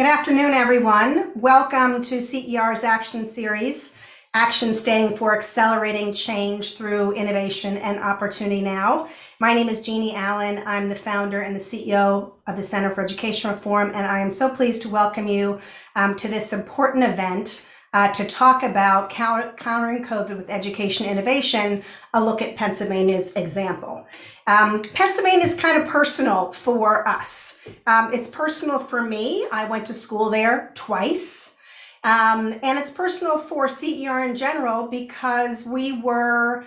afternoon, everyone. Welcome to CER's Action Series. Action standing for Accelerating Change Through Innovation and Opportunity Now. My name is Jeanne Allen. I'm the founder and the CEO of the Center for Education Reform, and I am so pleased to welcome you to this important event to talk about countering COVID with education innovation, a look at Pennsylvania's example. Pennsylvania is kind of personal for us. It's personal for me. I went to school there twice. And it's personal for CER in general because we were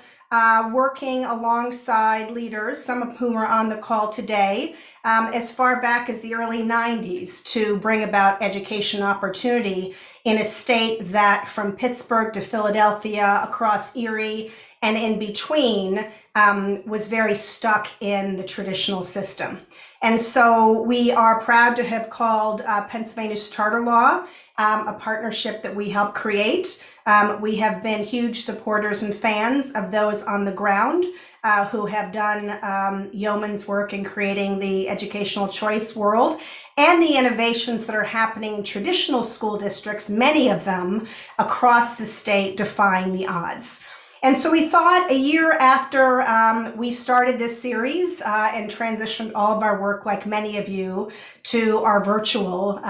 working alongside leaders, some of whom are on the call today, as far back as the early 90s to bring about education opportunity in a state that from Pittsburgh to Philadelphia, across Erie, and in between was very stuck in the traditional system. And so we are proud to have called Pennsylvania's charter law a partnership that we helped create. We have been huge supporters and fans of those on the ground who have done yeoman's work in creating the educational choice world and the innovations that are happening in traditional school districts, many of them across the state defying the odds. And so we thought a year after we started this series and transitioned all of our work, like many of you, to our virtual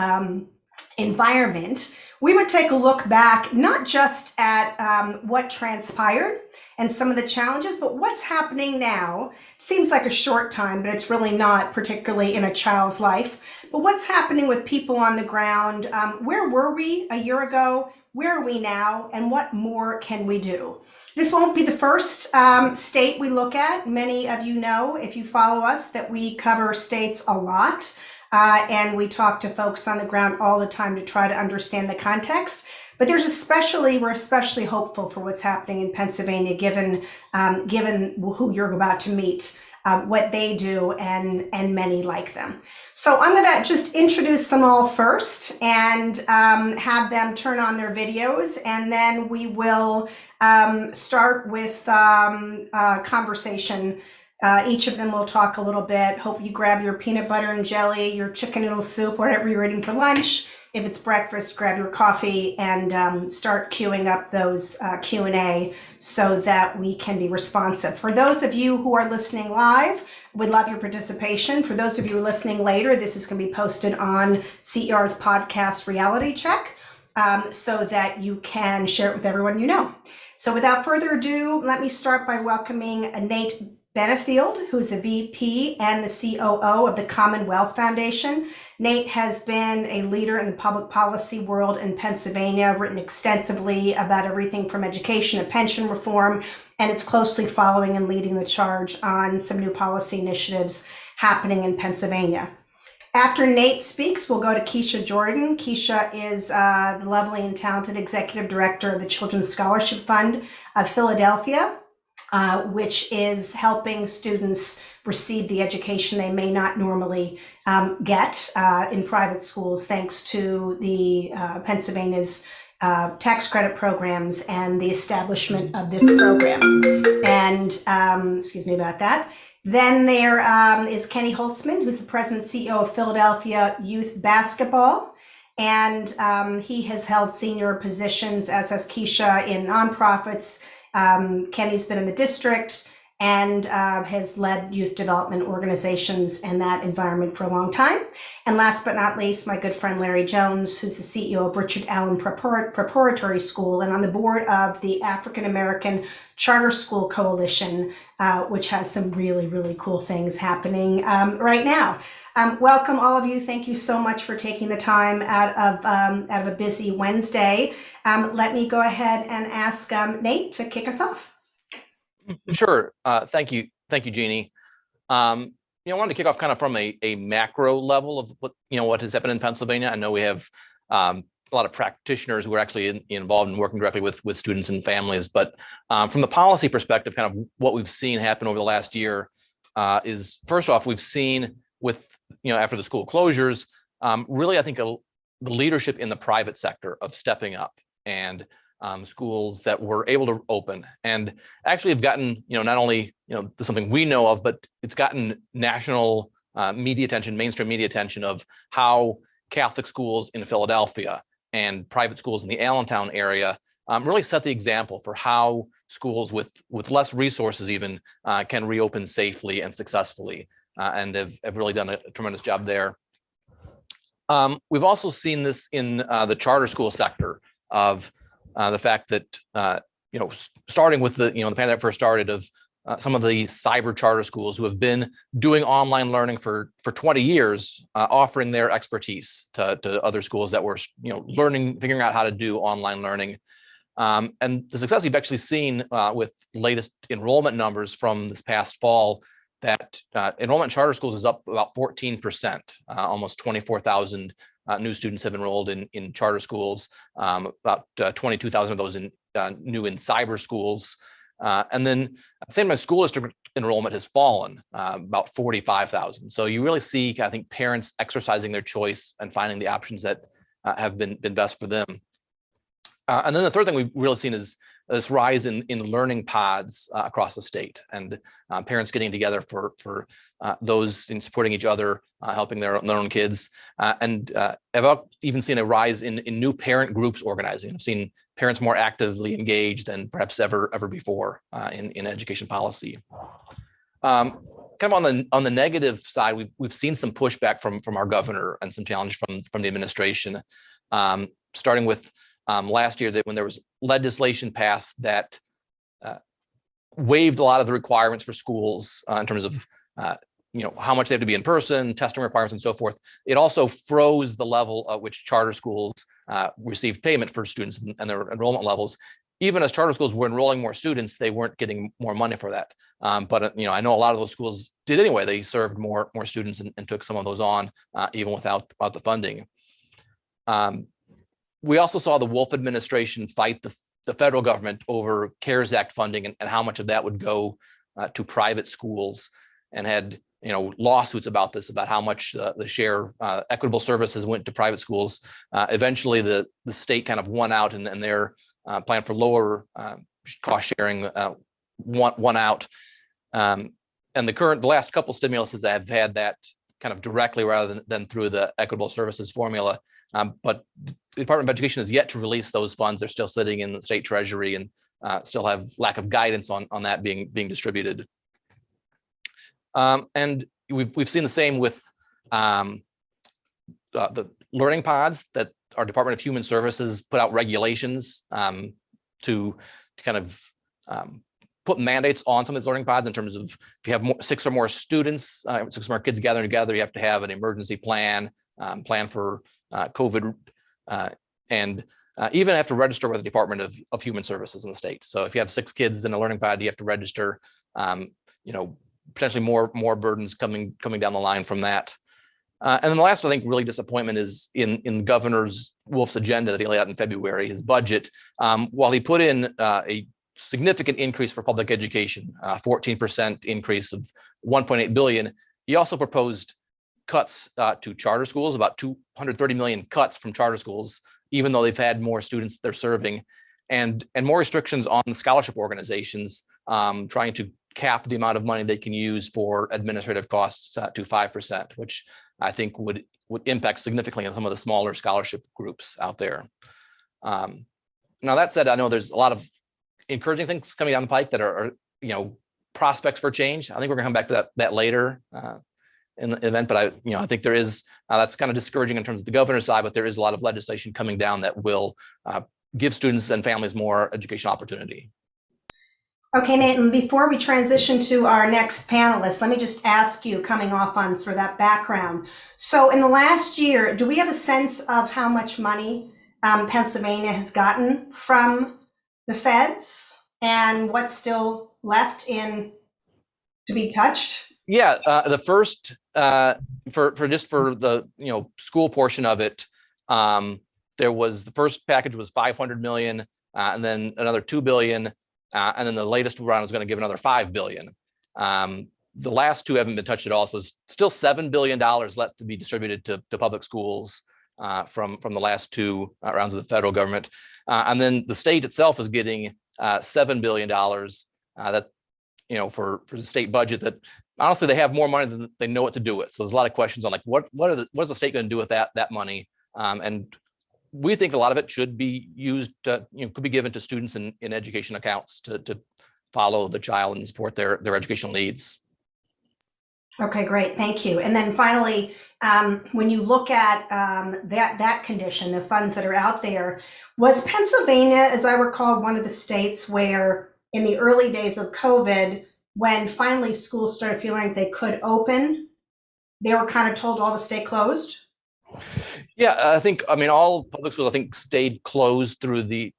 environment, we would take a look back, not just at what transpired and some of the challenges, but what's happening now. Seems like a short time, but it's really not, particularly in a child's life. But what's happening with people on the ground? Where were we a year ago? Where are we now? And what more can we do? This won't be the first state we look at. Many of you know, if you follow us, that we cover states a lot. And we talk to folks on the ground all the time to try to understand the context. But we're especially hopeful for what's happening in Pennsylvania, given who you're about to meet, what they do, and many like them. So I'm going to just introduce them all first and have them turn on their videos, and then we will start with conversation. Each of them will talk a little bit. Hope you grab your peanut butter and jelly, your chicken noodle soup, whatever you're eating for lunch. If it's breakfast, grab your coffee and start queuing up those Q&A so that we can be responsive. For those of you who are listening live, we'd love your participation. For those of you who are listening later, this is going to be posted on CER's podcast Reality Check so that you can share it with everyone you know. So without further ado, let me start by welcoming Nate Benefield, who's the VP and the COO of the Commonwealth Foundation. Nate has been a leader in the public policy world in Pennsylvania, written extensively about everything from education to pension reform, and is closely following and leading the charge on some new policy initiatives happening in Pennsylvania. After Nate speaks, we'll go to Keisha Jordan. Keisha is the lovely and talented executive director of the Children's Scholarship Fund of Philadelphia, which is helping students receive the education they may not normally get in private schools, thanks to the Pennsylvania's tax credit programs and the establishment of this program. And excuse me about that. Then there is Kenny Holtzman, who's the president and CEO of Philadelphia Youth Basketball. And he has held senior positions, as has Keisha, in nonprofits. Kenny's been in the district and has led youth development organizations in that environment for a long time. And last but not least, my good friend Larry Jones, who's the CEO of Richard Allen Preparatory School and on the board of the African American Charter School Coalition, which has some really, really cool things happening right now. Welcome, all of you. Thank you so much for taking the time out of a busy Wednesday. Let me go ahead and ask Nate to kick us off. Sure. Thank you, Jeanne. I wanted to kick off kind of from a macro level of what has happened in Pennsylvania. I know we have a lot of practitioners who are actually involved in working directly with students and families, but from the policy perspective, kind of what we've seen happen over the last year is, first off, we've seen with after the school closures, really I think the leadership in the private sector of stepping up and schools that were able to open and actually have gotten, not only, something we know of, but it's gotten national media attention, mainstream media attention of how Catholic schools in Philadelphia and private schools in the Allentown area really set the example for how schools with less resources even can reopen safely and successfully, and have really done a tremendous job there. We've also seen this in the charter school sector of the fact that, starting with the pandemic first started, of some of the cyber charter schools who have been doing online learning for 20 years, offering their expertise to other schools that were, figuring out how to do online learning. And the success we've actually seen with latest enrollment numbers from this past fall, that enrollment in charter schools is up about 14%, almost 24,000 new students have enrolled in charter schools, about 22,000 of those new in cyber schools. And then at the same time, school district enrollment has fallen about 45,000. So you really see, I think, parents exercising their choice and finding the options that have been best for them. And then the third thing we've really seen is this rise in learning pods across the state, and parents getting together for those in supporting each other, helping their own kids. And I've even seen a rise in new parent groups organizing. I've seen parents more actively engaged than perhaps ever before in education policy. Kind of on the negative side, we've seen some pushback from our governor and some challenge from the administration, starting with last year, that when there was legislation passed that waived a lot of the requirements for schools in terms of how much they have to be in person, testing requirements, and so forth. It also froze the level at which charter schools received payment for students and their enrollment levels. Even as charter schools were enrolling more students, they weren't getting more money for that. But I know a lot of those schools did anyway. They served more students and took some of those on even without the funding. We also saw the Wolf administration fight the federal government over CARES Act funding and how much of that would go to private schools, and had lawsuits about this, about how much the share equitable services went to private schools. Eventually, the state kind of won out, and their plan for lower cost sharing won out. And the last couple stimuluses have had that kind of directly rather than through the equitable services formula. But the Department of Education has yet to release those funds. They're still sitting in the state treasury and still have lack of guidance on that being distributed. And we've seen the same with the learning pods, that our Department of Human Services put out regulations to kind of put mandates on some of these learning pods in terms of, if you have 6 or more students, 6 or more kids gathering together, you have to have an emergency plan, plan for COVID, and even have to register with the Department of Human Services in the state. So if you have 6 kids in a learning pod, you have to register. Potentially more burdens coming down the line from that. And then the last, I think, really disappointment is in Governor Wolf's agenda that he laid out in February, his budget. While he put in a significant increase for public education, 14% increase of $1.8 billion, he also proposed cuts to charter schools, about $230 million cuts from charter schools, even though they've had more students they're serving, and more restrictions on the scholarship organizations, trying to cap the amount of money they can use for administrative costs to 5%, which I think would impact significantly on some of the smaller scholarship groups out there. Now, that said, I know there's a lot of encouraging things coming down the pike that are prospects for change. I think we're gonna come back to that later in the event, but I think there is, that's kind of discouraging in terms of the governor's side, but there is a lot of legislation coming down that will give students and families more educational opportunity. Okay, Nathan, before we transition to our next panelist, let me just ask you, coming off on sort of that background. So in the last year, do we have a sense of how much money Pennsylvania has gotten from the feds and what's still left to be touched? Yeah, the first, for the school portion of it, there was, the first package was $500 million, and then another $2 billion. And then the latest round was going to give another $5 billion. The last two haven't been touched at all. So there's still $7 billion left to be distributed to public schools from the last 2 rounds of the federal government. And then the state itself is getting $7 billion that, for the state budget, that honestly, they have more money than they know what to do with. So there's a lot of questions on like, what is the state going to do with that money? And we think a lot of it should be used, could be given to students in education accounts to follow the child and support their educational needs. Okay, great, thank you. And then finally, when you look at that condition, the funds that are out there, was Pennsylvania, as I recall, one of the states where in the early days of COVID, when finally schools started feeling like they could open, they were kind of told all to stay closed? Yeah, I mean, all public schools, I think, stayed closed through the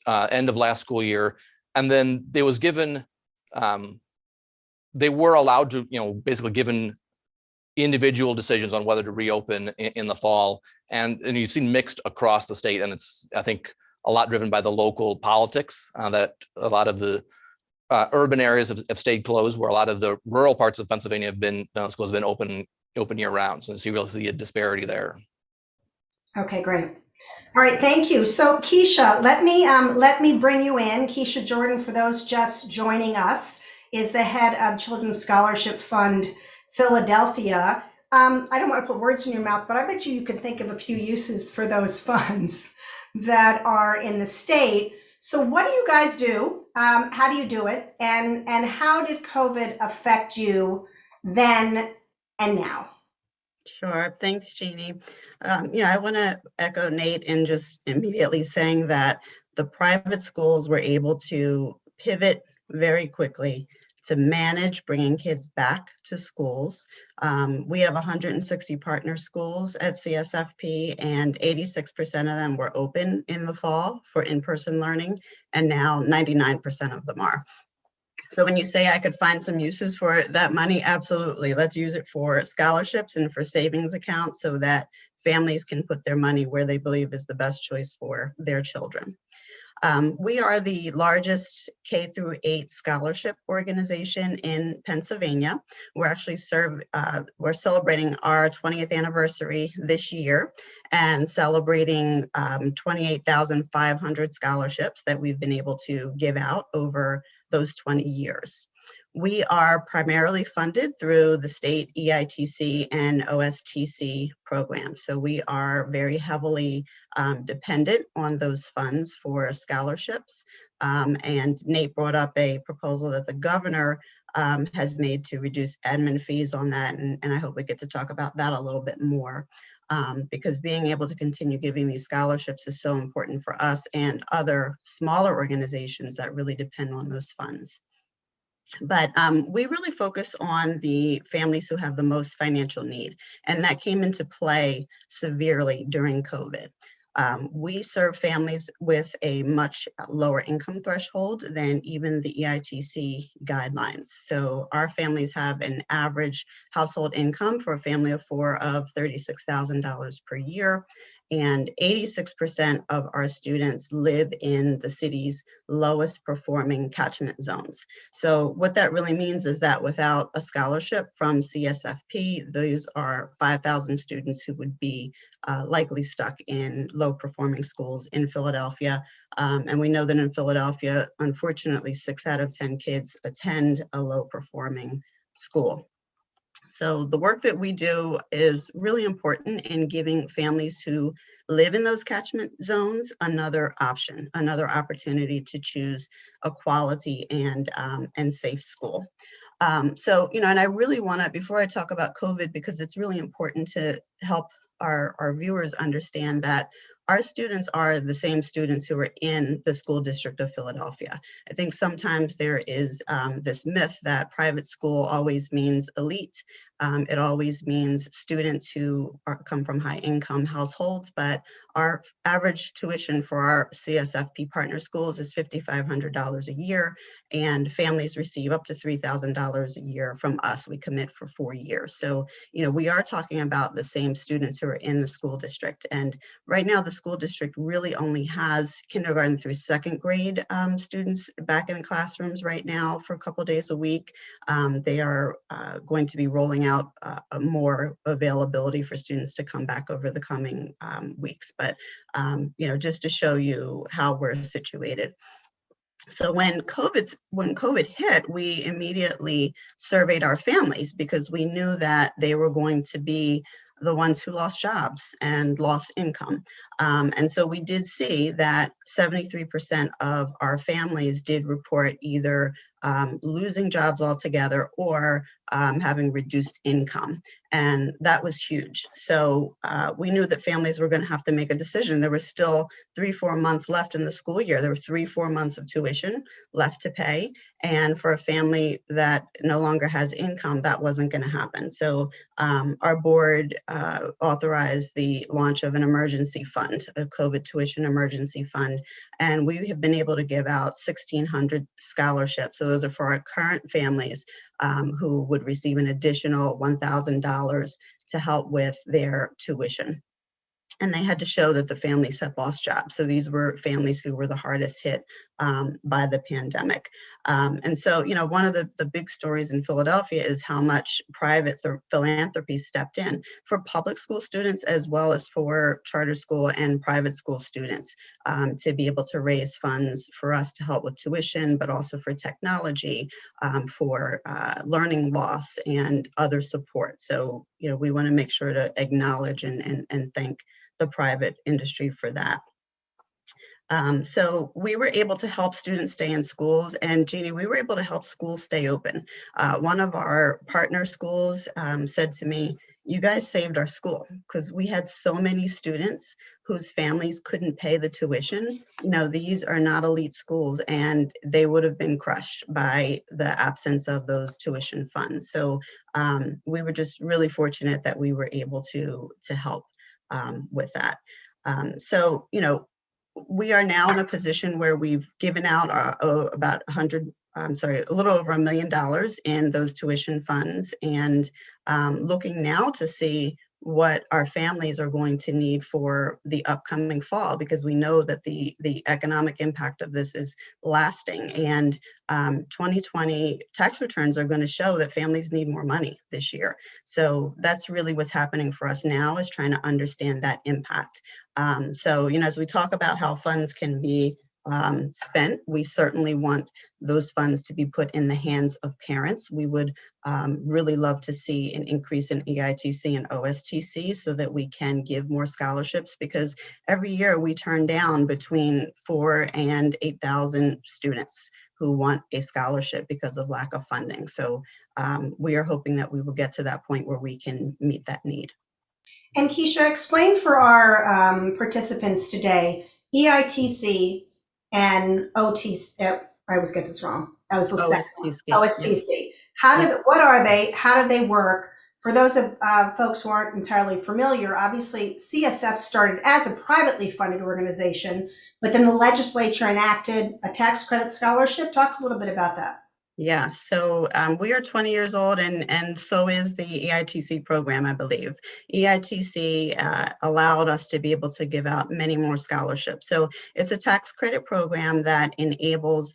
end of last school year. And then they was given, they were allowed to, basically given individual decisions on whether to reopen in the fall. And you've seen mixed across the state. And it's, I think, a lot driven by the local politics, that a lot of the urban areas have stayed closed, where a lot of the rural parts of Pennsylvania have been, schools have been open year round. So you really see a disparity there. Okay, great. All right, thank you. So Keisha, let me bring you in. Keisha Jordan, for those just joining us, is the head of Children's Scholarship Fund Philadelphia. I don't want to put words in your mouth, but I bet you could think of a few uses for those funds that are in the state. So what do you guys do? How do you do it? And how did COVID affect you then and now? Sure. Thanks, Jeannie. I want to echo Nate in just immediately saying that the private schools were able to pivot very quickly to manage bringing kids back to schools. We have 160 partner schools at CSFP, and 86% of them were open in the fall for in-person learning, and now 99% of them are. So when you say I could find some uses for that money, absolutely. Let's use it for scholarships and for savings accounts so that families can put their money where they believe is the best choice for their children. We are the largest K-8 scholarship organization in Pennsylvania. We're actually we're celebrating our 20th anniversary this year and celebrating 28,500 scholarships that we've been able to give out over those 20 years. We are primarily funded through the state EITC and OSTC programs. So we are very heavily dependent on those funds for scholarships. And Nate brought up a proposal that the governor has made to reduce admin fees on that. And I hope we get to talk about that a little bit more. Because being able to continue giving these scholarships is so important for us and other smaller organizations that really depend on those funds. But we really focus on the families who have the most financial need, and that came into play severely during COVID. We serve families with a much lower income threshold than even the EITC guidelines. So our families have an average household income for a family of four of $36,000 per year. And 86% of our students live in the city's lowest performing catchment zones. So what that really means is that without a scholarship from CSFP, those are 5,000 students who would be likely stuck in low performing schools in Philadelphia. And we know that in Philadelphia, unfortunately, 6 out of 10 kids attend a low performing school. So the work that we do is really important in giving families who live in those catchment zones another option, another opportunity to choose a quality and safe school. And I really want to, before I talk about COVID, because it's really important to help our viewers understand that our students are the same students who are in the school district of Philadelphia. I think sometimes there is this myth that private school always means elite. It always means students who come from high income households, but our average tuition for our CSFP partner schools is $5,500 a year, and families receive up to $3,000 a year from us. We commit for 4 years. So, we are talking about the same students who are in the school district. And right now, the school district really only has kindergarten through 2nd grade students back in the classrooms right now for a couple of days a week. They are going to be rolling out more availability for students to come back over the coming weeks. But, just to show you how we're situated. So when COVID hit, we immediately surveyed our families because we knew that they were going to be the ones who lost jobs and lost income. And so we did see that 73% of our families did report either losing jobs altogether or having reduced income. And that was huge. So we knew that families were going to have to make a decision. There was still 3-4 months left in the school year. There were 3-4 months of tuition left to pay. And for a family that no longer has income, that wasn't going to happen. So our board authorized the launch of an emergency fund, a COVID tuition emergency fund. And we have been able to give out 1,600 scholarships. So those are for our current families who would receive an additional $1,000 to help with their tuition. And they had to show that the families had lost jobs. So these were families who were the hardest hit by the pandemic. And so, you know, one of the big stories in Philadelphia is how much private philanthropy stepped in for public school students as well as for charter school and private school students to be able to raise funds for us to help with tuition, but also for technology, for learning loss and other support. So, you know, we want to make sure to acknowledge and thank the private industry for that. So we were able to help students stay in schools, and Jeannie, we were able to help schools stay open. One of our partner schools said to me, "You guys saved our school," because we had so many students whose families couldn't pay the tuition. You know, these are not elite schools, and they would have been crushed by the absence of those tuition funds. So we were just really fortunate that we were able to help with that. So, you know, we are now in a position where we've given out about a little over $1 million in those tuition funds, and looking now to see what our families are going to need for the upcoming fall, because we know that the economic impact of this is lasting, and 2020 tax returns are going to show that families need more money this year. So that's really what's happening for us now, is trying to understand that impact. So, you know, as we talk about how funds can be spent, we certainly want those funds to be put in the hands of parents. We would really love to see an increase in EITC and OSTC so that we can give more scholarships, because every year we turn down between 4,000 and 8,000 students who want a scholarship because of lack of funding. So we are hoping that we will get to that point where we can meet that need. And Keisha, explain for our participants today, EITC and OTC, I always get this wrong. That was the OSTC. OSTC. What are they? How do they work? For those of folks who aren't entirely familiar, obviously CSF started as a privately funded organization, but then the legislature enacted a tax credit scholarship. Talk a little bit about that. Yeah, so we are 20 years old, and so is the EITC program, I believe. EITC allowed us to be able to give out many more scholarships. So it's a tax credit program that enables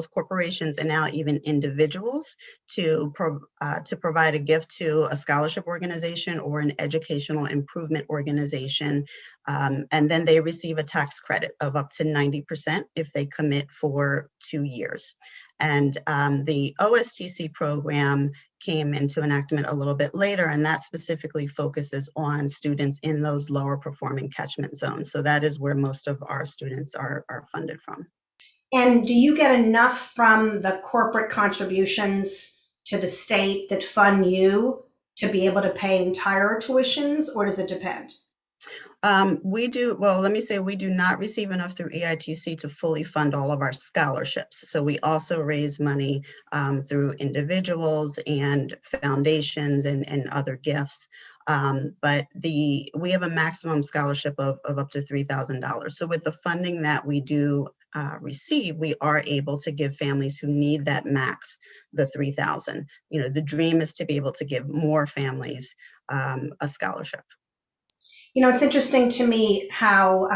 corporations and now even individuals to provide a gift to a scholarship organization or an educational improvement organization. And then they receive a tax credit of up to 90% if they commit for 2 years. And the OSTC program came into enactment a little bit later, and that specifically focuses on students in those lower performing catchment zones. So that is where most of our students are funded from. And do you get enough from the corporate contributions to the state that fund you to be able to pay entire tuitions, or does it depend? We do not receive enough through EITC to fully fund all of our scholarships. So we also raise money through individuals and foundations and other gifts. But we have a maximum scholarship of up to $3,000. So with the funding that we do receive, we are able to give families who need that max the $3,000. You know, the dream is to be able to give more families a scholarship. You know, it's interesting to me how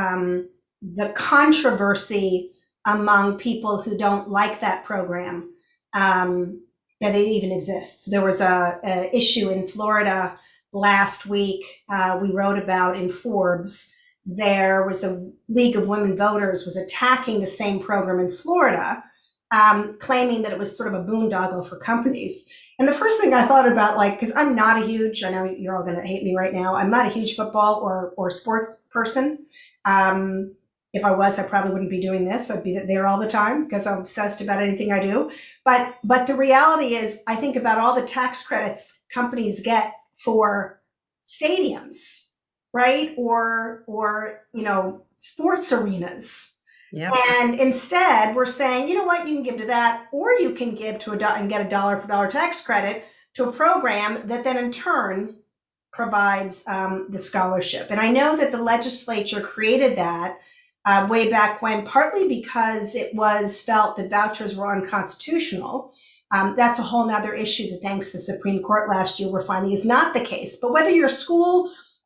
the controversy among people who don't like that program, that it even exists. There was a issue in Florida last week we wrote about in Forbes there was the League of Women Voters was attacking the same program in Florida, claiming that it was sort of a boondoggle for companies. And the first thing I thought about, like, because I'm not a huge, I know you're all going to hate me right now, I'm not a huge football or sports person. If I was, I probably wouldn't be doing this. I'd be there all the time because I'm obsessed about anything I do. But the reality is, I think about all the tax credits companies get for stadiums, right? Or sports arenas. Yep. And instead, we're saying, you know what, you can give to that, or you can give to and get a dollar for dollar tax credit to a program that then in turn provides the scholarship. And I know that the legislature created that way back when, partly because it was felt that vouchers were unconstitutional. That's a whole nother issue that, thanks to the Supreme Court last year, we're finding is not the case. But whether you're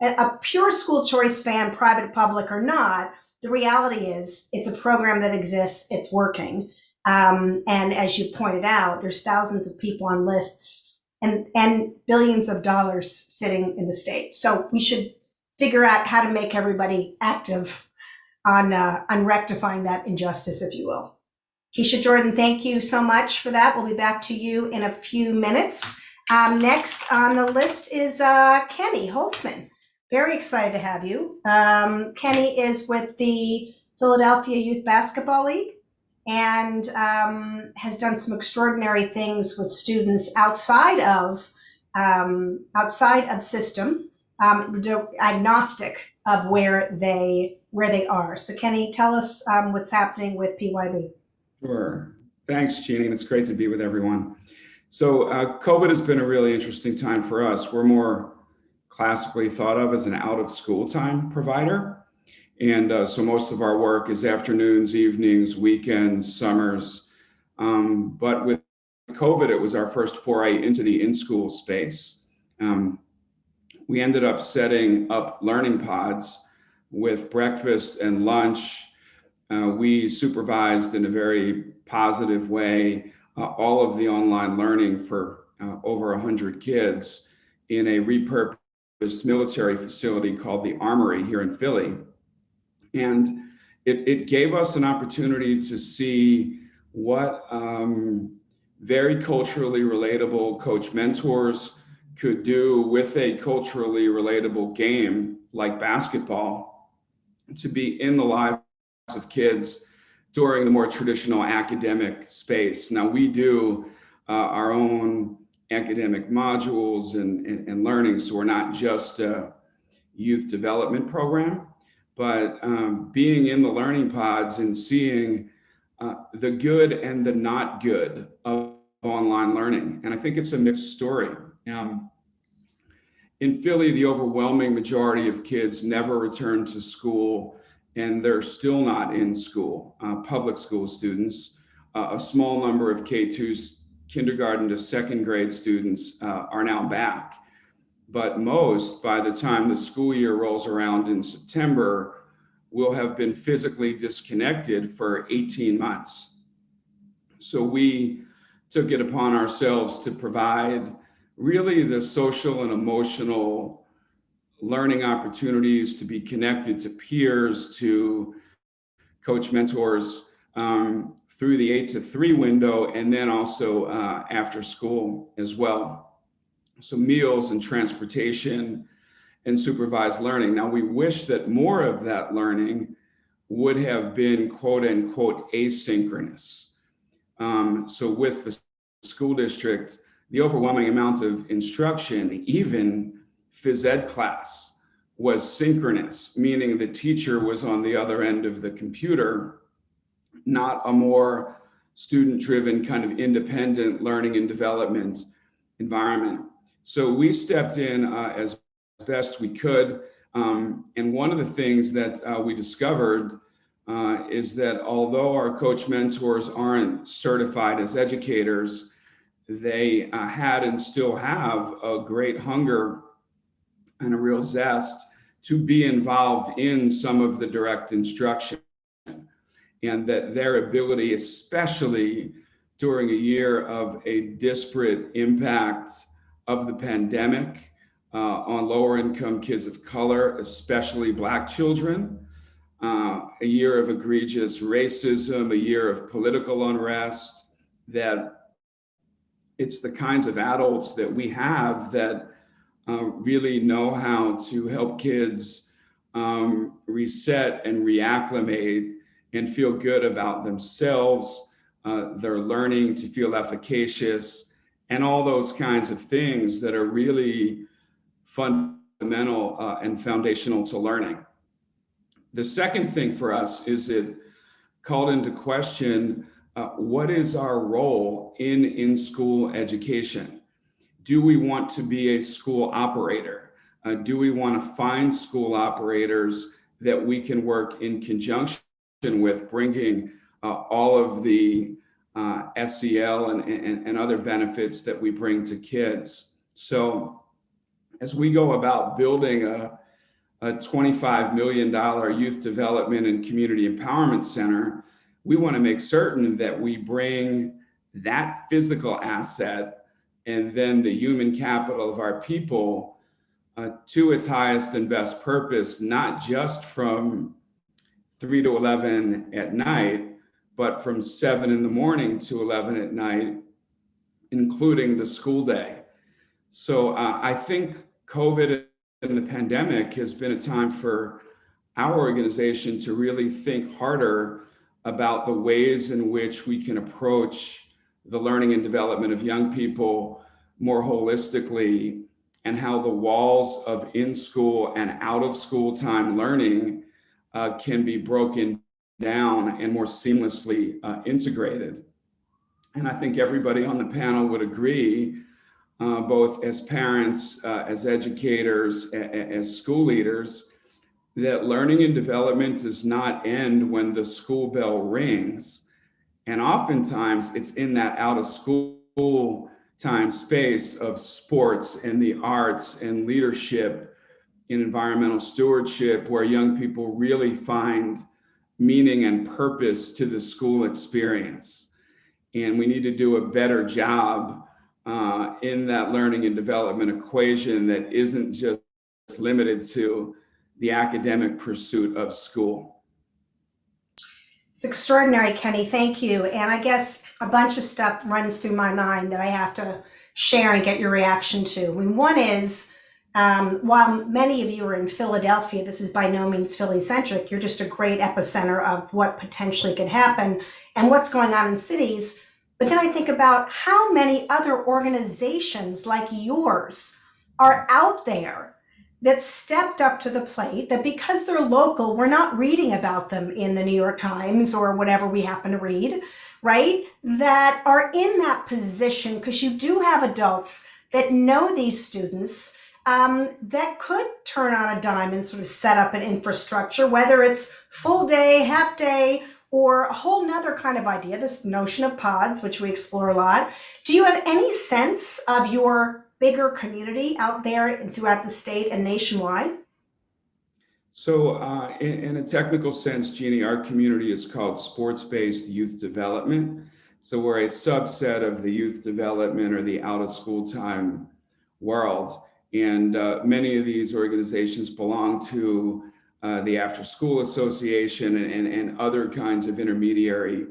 a pure school choice fan, private, public, or not, the reality is it's a program that exists, it's working. And as you pointed out, there's thousands of people on lists and billions of dollars sitting in the state. So we should figure out how to make everybody active on rectifying that injustice, if you will. Keisha, Jordan, thank you so much for that. We'll be back to you in a few minutes. Next on the list is Kenny Holtzman. Very excited to have you. Kenny is with the Philadelphia Youth Basketball League and has done some extraordinary things with students outside of system, agnostic of where they are. So Kenny, tell us what's happening with PYB. Sure. Thanks, Jeanne. It's great to be with everyone. So COVID has been a really interesting time for us. We're more classically thought of as an out-of-school time provider. And so most of our work is afternoons, evenings, weekends, summers. But with COVID, it was our first foray into the in-school space. We ended up setting up learning pods with breakfast and lunch. We supervised in a very positive way all of the online learning for over 100 kids in a repurposed military facility called the Armory here in Philly. And it gave us an opportunity to see what very culturally relatable coach mentors could do with a culturally relatable game like basketball to be in the lives of kids during the more traditional academic space. Now we do our own academic modules and learning, so we're not just a youth development program, but being in the learning pods and seeing the good and the not good of online learning. And I think it's a mixed story. In Philly, the overwhelming majority of kids never return to school, and they're still not in school. Public school students, a small number of K-2s, kindergarten to second grade students are now back. But most, by the time the school year rolls around in September, will have been physically disconnected for 18 months. So we took it upon ourselves to provide really the social and emotional learning opportunities to be connected to peers, to coach mentors through the 8 to 3 window, and then also after school as well. So meals and transportation and supervised learning. Now we wish that more of that learning would have been quote unquote asynchronous. So with the school district, the overwhelming amount of instruction, even phys ed class, was synchronous, meaning the teacher was on the other end of the computer, not a more student-driven kind of independent learning and development environment. So we stepped in as best we could. And one of the things that we discovered is that although our coach mentors aren't certified as educators, they had and still have a great hunger and a real zest to be involved in some of the direct instruction, and that their ability, especially during a year of a disparate impact of the pandemic, on lower income kids of color, especially Black children, a year of egregious racism, a year of political unrest, that it's the kinds of adults that we have that really know how to help kids reset and reacclimate and feel good about themselves, their learning to feel efficacious, and all those kinds of things that are really fundamental and foundational to learning. The second thing for us is it called into question what is our role in school education? Do we want to be a school operator? Do we want to find school operators that we can work in conjunction with, bringing all of the SEL and other benefits that we bring to kids? So as we go about building a $25 million youth development and community empowerment center, we want to make certain that we bring that physical asset and then the human capital of our people to its highest and best purpose, not just from 3 to 11 at night, but from 7 in the morning to 11 at night, including the school day. So I think COVID and the pandemic has been a time for our organization to really think harder about the ways in which we can approach the learning and development of young people more holistically, and how the walls of in-school and out-of-school time learning can be broken down and more seamlessly integrated. And I think everybody on the panel would agree, both as parents, as educators, as school leaders, that learning and development does not end when the school bell rings. And oftentimes it's in that out of school time space of sports and the arts and leadership in environmental stewardship where young people really find meaning and purpose to the school experience. And we need to do a better job in that learning and development equation that isn't just limited to the academic pursuit of school. It's extraordinary, Kenny. Thank you. And I guess a bunch of stuff runs through my mind that I have to share and get your reaction to. I mean, one is, while many of you are in Philadelphia, this is by no means Philly-centric. You're just a great epicenter of what potentially could happen and what's going on in cities. But then I think about how many other organizations like yours are out there that stepped up to the plate, that because they're local, we're not reading about them in the New York Times or whatever we happen to read, right? That are in that position, because you do have adults that know these students that could turn on a dime and sort of set up an infrastructure, whether it's full day, half day, or a whole nother kind of idea, this notion of pods, which we explore a lot. Do you have any sense of your bigger community out there and throughout the state and nationwide? So in a technical sense, Jeannie, our community is called sports-based youth development. So we're a subset of the youth development or the out of school time world. And many of these organizations belong to the After School Association and other kinds of intermediary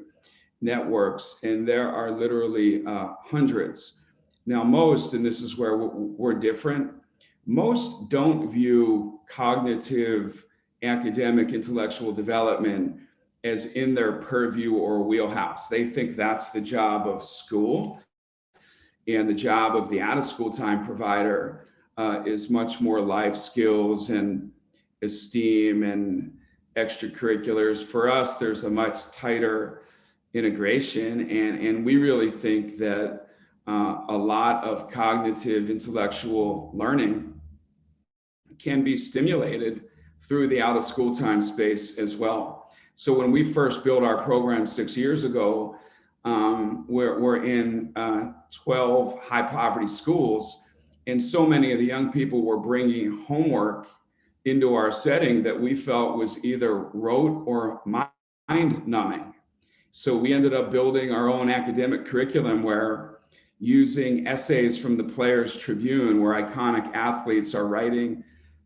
networks. And there are literally hundreds. Now, most, and this is where we're different, most don't view cognitive, academic, intellectual development as in their purview or wheelhouse. They think that's the job of school, and the job of the out-of-school time provider is much more life skills and esteem and extracurriculars. For us, there's a much tighter integration, and we really think that a lot of cognitive intellectual learning can be stimulated through the out of school time space as well. So when we first built our program 6 years ago, we're in 12 high poverty schools, and so many of the young people were bringing homework into our setting that we felt was either rote or mind numbing. So we ended up building our own academic curriculum where using essays from the Players Tribune, where iconic athletes are writing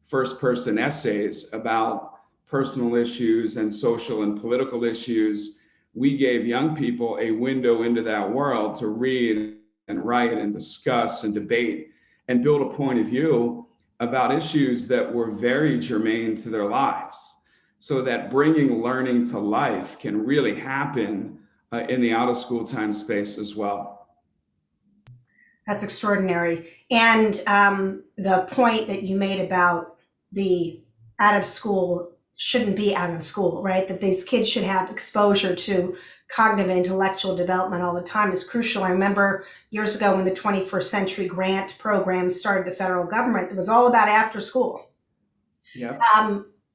first-person essays about personal issues and social and political issues. We gave young people a window into that world to read and write and discuss and debate and build a point of view about issues that were very germane to their lives, so that bringing learning to life can really happen in the out of school time space as well. That's extraordinary. And the point that you made about the out of school shouldn't be out of school, right? That these kids should have exposure to cognitive and intellectual development all the time is crucial. I remember years ago when the 21st Century Grant Program started the federal government, it was all about after school. Yeah.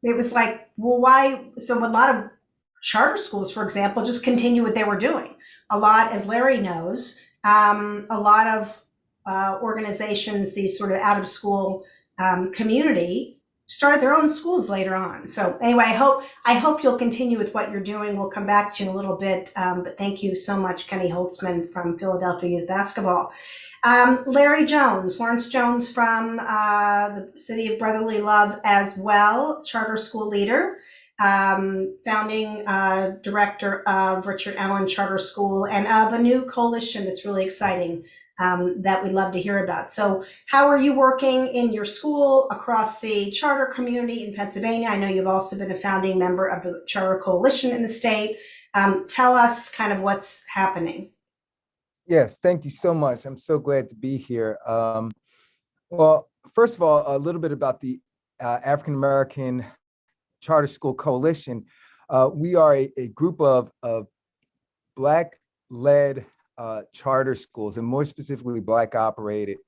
It was like, well, why? So a lot of charter schools, for example, just continue what they were doing. A lot, as Larry knows, a lot of organizations, these sort of out of school community, started their own schools later on. So anyway, I hope you'll continue with what you're doing. We'll come back to you in a little bit, but thank you so much, Kenny Holtzman from Philadelphia Youth Basketball. Larry Jones, Lawrence Jones from the City of Brotherly Love as well, charter school leader, founding director of Richard Allen Charter School and of a new coalition that's really exciting that we'd love to hear about. So how are you working in your school across the charter community in Pennsylvania? I know you've also been a founding member of the Charter Coalition in the state. Tell us kind of what's happening. Yes, thank you so much. I'm so glad to be here. Well, first of all, a little bit about the African American Charter School Coalition. We are a group of Black-led charter schools, and more specifically Black operated,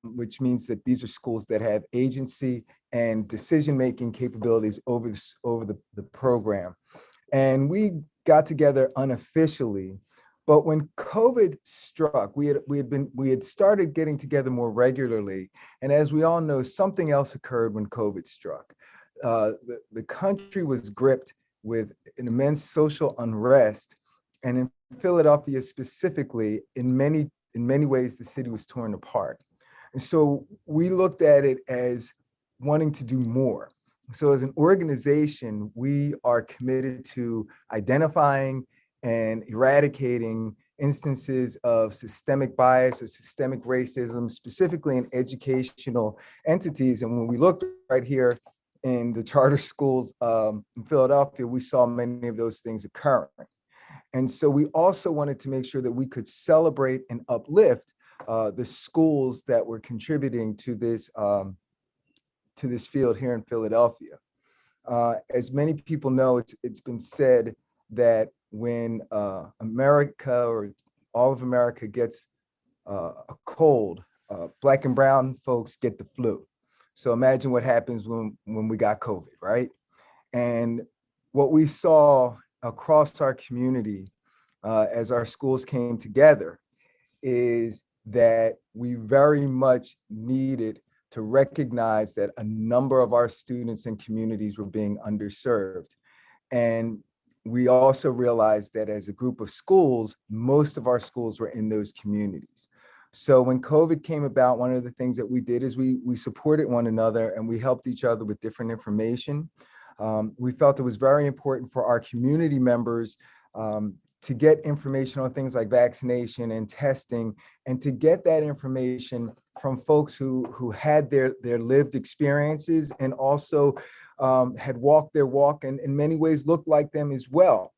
which means that these are schools that have agency and decision-making capabilities over the program. And we got together unofficially, but when COVID struck, we had started getting together more regularly. And as we all know, something else occurred when COVID struck. The country was gripped with an immense social unrest, and in Philadelphia specifically, in many ways, the city was torn apart. And so we looked at it as wanting to do more. So as an organization, we are committed to identifying and eradicating instances of systemic bias or systemic racism, specifically in educational entities. And when we looked right here in the charter schools in Philadelphia, we saw many of those things occurring. And so we also wanted to make sure that we could celebrate and uplift the schools that were contributing to this field here in Philadelphia. As many people know, it's been said that when America or all of America gets a cold, Black and brown folks get the flu. So imagine what happens when we got COVID, right? And what we saw across our community as our schools came together is that we very much needed to recognize that a number of our students and communities were being underserved. And we also realized that as a group of schools, most of our schools were in those communities. So when COVID came about, one of the things that we did is we supported one another and we helped each other with different information. We felt it was very important for our community members to get information on things like vaccination and testing, and to get that information from folks who had their lived experiences and also had walked their walk and in many ways looked like them as well.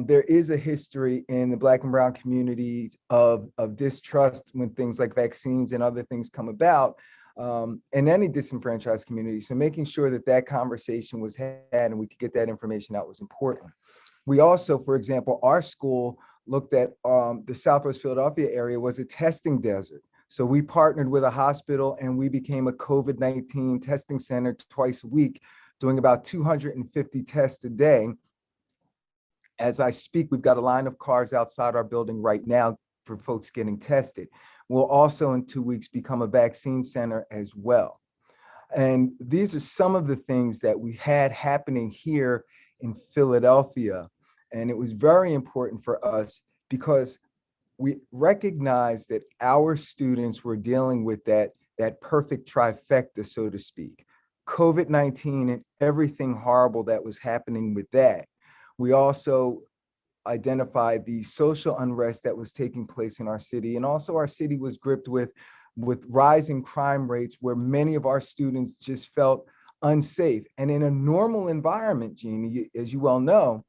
There is a history in the Black and brown communities of distrust when things like vaccines and other things come about in any disenfranchised community. So making sure that that conversation was had and we could get that information out was important. We also, for example, our school looked at the Southwest Philadelphia area was a testing desert. So we partnered with a hospital and we became a COVID-19 testing center twice a week, doing about 250 tests a day. As I speak, we've got a line of cars outside our building right now for folks getting tested. We'll also in 2 weeks become a vaccine center as well. And these are some of the things that we had happening here in Philadelphia. And it was very important for us because we recognized that our students were dealing with that perfect trifecta, so to speak. COVID-19 and everything horrible that was happening with that. We also identified the social unrest that was taking place in our city. And also our city was gripped with rising crime rates where many of our students just felt unsafe. And in a normal environment, Jeanne, as you well know,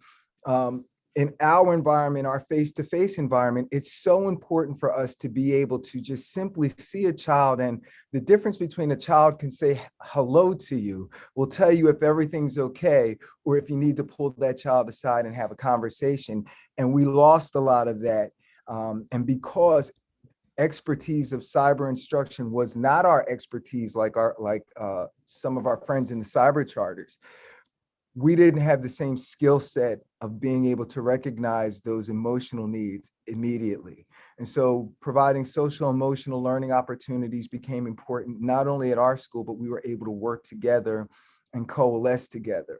in our environment, our face-to-face environment, it's so important for us to be able to just simply see a child, and the difference between a child can say hello to you, will tell you if everything's okay, or if you need to pull that child aside and have a conversation. And we lost a lot of that. And because expertise of cyber instruction was not our expertise, like some of our friends in the cyber charters, we didn't have the same skill set of being able to recognize those emotional needs immediately. And so providing social emotional learning opportunities became important, not only at our school, but we were able to work together and coalesce together.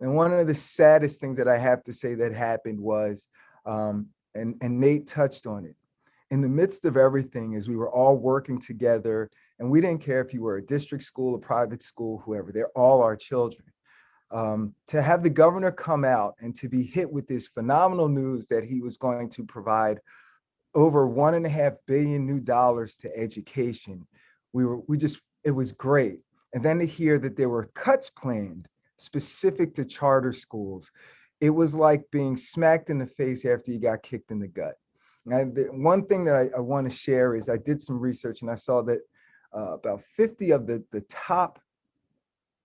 And one of the saddest things that I have to say that happened was, and Nate touched on it, in the midst of everything, as we were all working together, and we didn't care if you were a district school, a private school, whoever, they're all our children. To have the governor come out and to be hit with this phenomenal news that he was going to provide over $1.5 billion new dollars to education, it was great. And then to hear that there were cuts planned specific to charter schools, it was like being smacked in the face after you got kicked in the gut. And one thing that I want to share is I did some research and I saw that about 50 of the top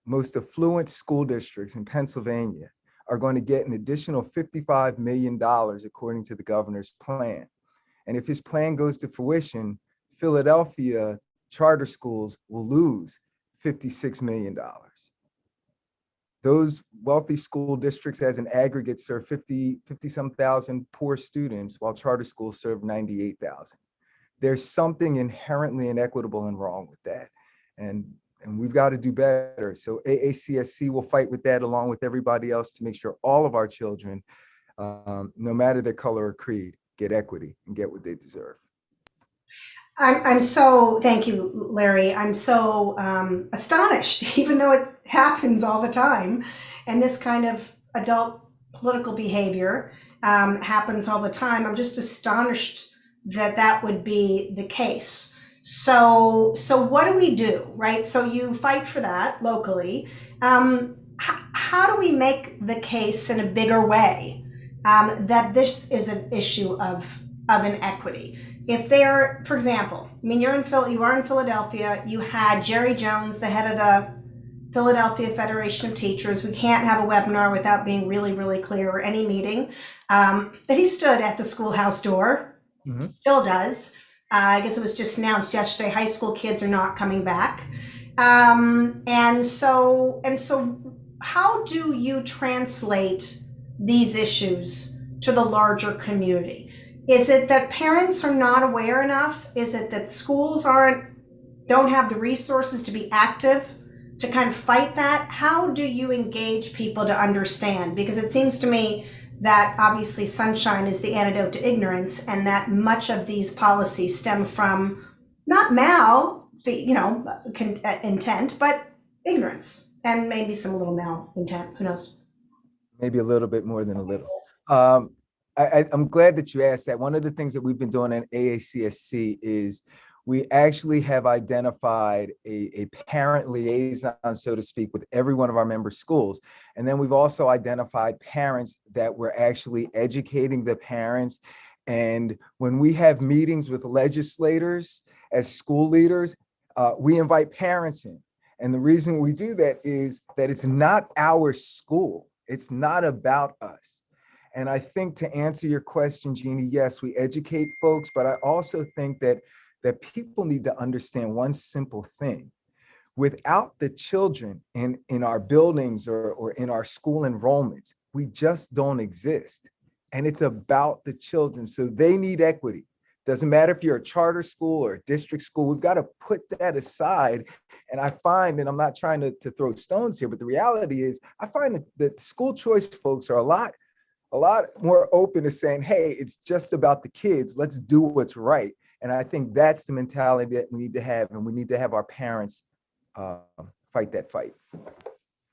most affluent school districts in Pennsylvania are going to get an additional $55 million according to the governor's plan. And if his plan goes to fruition, Philadelphia charter schools will lose $56 million. Those wealthy school districts as an aggregate serve 50-some thousand poor students, while charter schools serve 98,000. There's something inherently inequitable and wrong with that. And we've got to do better. So AACSC will fight with that along with everybody else to make sure all of our children, no matter their color or creed, get equity and get what they deserve. I'm so, thank you, Larry. I'm so astonished, even though it happens all the time. And this kind of adult political behavior happens all the time. I'm just astonished that that would be the case. So what do we do, right? So you fight for that locally. How do we make the case in a bigger way that this is an issue of inequity? If they're, for example, I mean, you are in Philadelphia, you had Jerry Jones, the head of the Philadelphia Federation of Teachers. We can't have a webinar without being really, really clear, or any meeting, that he stood at the schoolhouse door, still does. I guess it was just announced yesterday, high school kids are not coming back. And so how do you translate these issues to the larger community? Is it that parents are not aware enough? Is it that schools don't have the resources to be active to kind of fight that? How do you engage people to understand? Because it seems to me that obviously sunshine is the antidote to ignorance, and that much of these policies stem from not intent, but ignorance, and maybe some little malintent. Who knows? Maybe a little bit more than a little. I'm glad that you asked that. One of the things that we've been doing at AACSC is we actually have identified a parent liaison, so to speak, with every one of our member schools. And then we've also identified parents that we're actually educating the parents. And when we have meetings with legislators as school leaders, we invite parents in. And the reason we do that is that it's not our school. It's not about us. And I think, to answer your question, Jeanne, yes, we educate folks, but I also think that people need to understand one simple thing. Without the children in our buildings or in our school enrollments, we just don't exist. And it's about the children. So they need equity. Doesn't matter if you're a charter school or a district school, we've got to put that aside. And I find, and I'm not trying to throw stones here, but the reality is I find that school choice folks are a lot a lot more open to saying, hey, it's just about the kids. Let's do what's right. And I think that's the mentality that we need to have, and we need to have our parents fight that fight.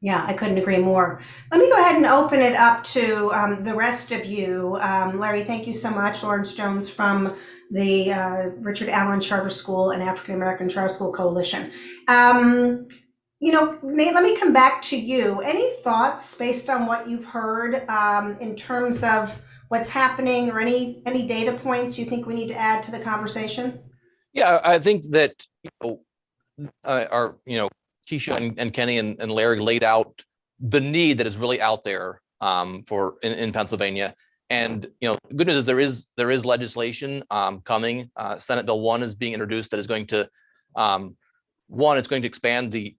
Yeah, I couldn't agree more. Let me go ahead and open it up to the rest of you. Larry, thank you so much. Lawrence Jones from the Richard Allen Charter School and African American Charter School Coalition. Nate, let me come back to you. Any thoughts based on what you've heard in terms of what's happening, or any data points you think we need to add to the conversation? Yeah, I think that Keisha and Kenny and Larry laid out the need that is really out there in Pennsylvania. And the good news is there is legislation coming. Senate Bill 1 is being introduced that is going to it's going to expand the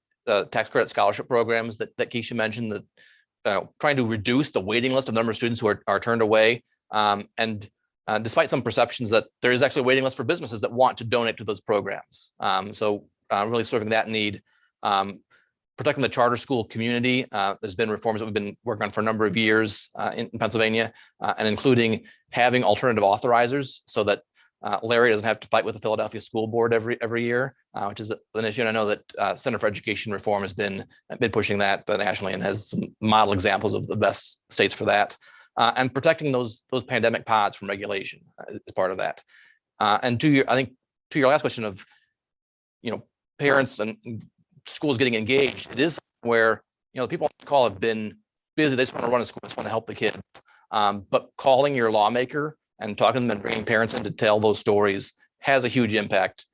tax credit scholarship programs that Keisha mentioned, that trying to reduce the waiting list of number of students who are turned away. And despite some perceptions that there is actually a waiting list for businesses that want to donate to those programs. So really serving that need. Protecting the charter school community. There's been reforms that we've been working on for a number of years in Pennsylvania, and including having alternative authorizers so that Larry doesn't have to fight with the Philadelphia School Board every year, which is an issue. And I know that Center for Education Reform has been pushing that nationally and has some model examples of the best states for that. And protecting those pandemic pods from regulation is part of that. And to your last question of parents and schools getting engaged, it is where the people on the call have been busy. They just want to run a school, just want to help the kids. But calling your lawmaker and talking to them and bringing parents in to tell those stories has a huge impact.